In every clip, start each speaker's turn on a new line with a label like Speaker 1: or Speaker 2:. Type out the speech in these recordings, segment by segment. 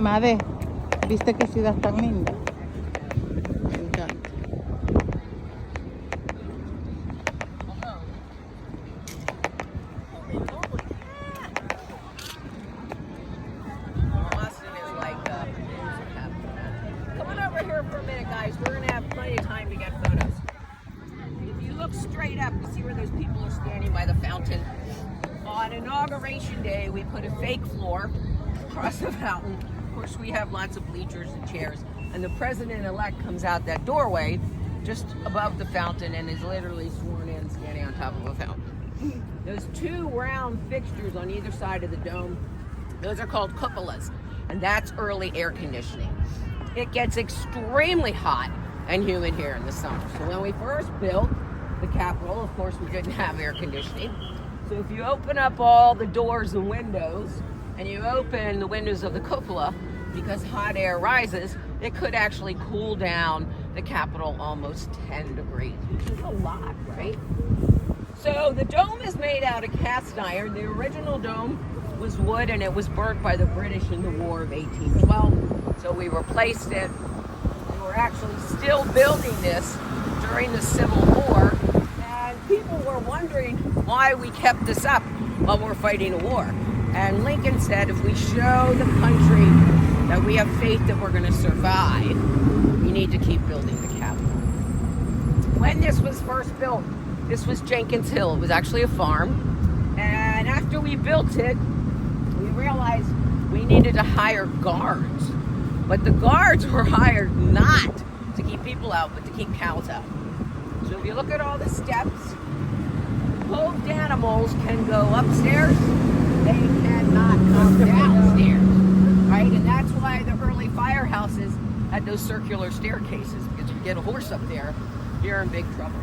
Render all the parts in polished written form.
Speaker 1: Made, ¿viste qué ciudad tan linda? Me encanta.
Speaker 2: Austin is like come on over here for a minute, guys. We're gonna have plenty of time to get photos. If you look straight up, you see where those people are standing by the fountain. On Inauguration Day, we put a fake floor across the fountain. Of course, we have lots of bleachers and chairs. And the president-elect comes out that doorway just above the fountain and is literally sworn in standing on top of a fountain. Those two round fixtures on either side of the dome, those are called cupolas. And that's early air conditioning. It gets extremely hot and humid here in the summer. So when we first built the Capitol, of course, we didn't have air conditioning. So if you open up all the doors and windows, and you open the windows of the cupola, because hot air rises, it could actually cool down the Capitol almost 10 degrees, which is a lot, right? So the dome is made out of cast iron. The original dome was wood, and it was burnt by the British in the War of 1812. So we replaced it. We were actually still building this during the Civil War. People were wondering why we kept this up while we're fighting a war. And Lincoln said, if we show the country that we have faith that we're going to survive, we need to keep building the Capitol. When this was first built, this was Jenkins Hill. It was actually a farm. And after we built it, we realized we needed to hire guards. But the guards were hired not to keep people out, but to keep cows out. So if you look at all the steps, clothed animals can go upstairs, they cannot come downstairs, right? And that's why the early firehouses had those circular staircases, because if you get a horse up there, you're in big trouble.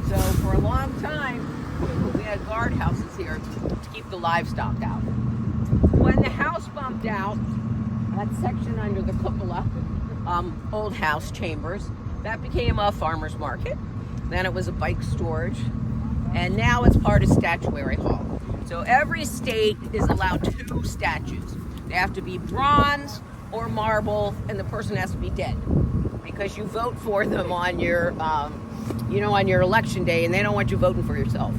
Speaker 2: So for a long time, we had guardhouses here to keep the livestock out. When the house bumped out, that section under the cupola, old house chambers, that became a farmer's market. Then it was a bike storage, and now it's part of Statuary Hall. So every state is allowed 2 statues. They have to be bronze or marble, and the person has to be dead, because you vote for them on your, on your election day, and they don't want you voting for yourself.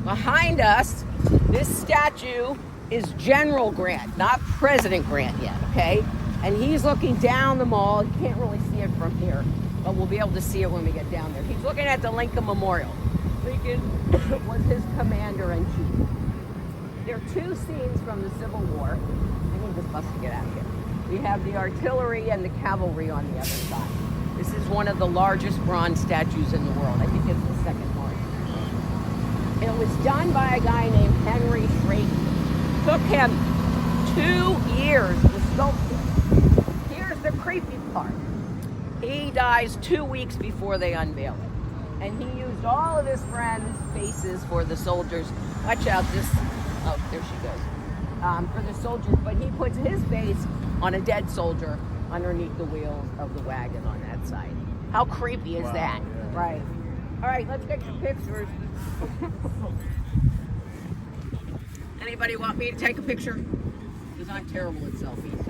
Speaker 2: Behind us, this statue is General Grant, not President Grant yet, okay? And he's looking down the mall. You can't really see it from here, but we'll be able to see it when we get down there. He's looking at the Lincoln Memorial. Lincoln was his commander-in-chief. There are 2 scenes from the Civil War. I need this bus to get out of here. We have the artillery and the cavalry on the other side. This is one of the largest bronze statues in the world. I think it's the second largest. It was done by a guy named Henry Shrake. Took him 2 years to sculpt it. Here's the creepy part. He dies 2 weeks before they unveil it. And he used all of his friends' faces for the soldiers. Watch out, there she goes. For the soldiers, but he puts his face on a dead soldier underneath the wheels of the wagon on that side. How creepy is that? Yeah. Right. All right, let's get some pictures. Anybody want me to take a picture? Because I'm terrible at selfies.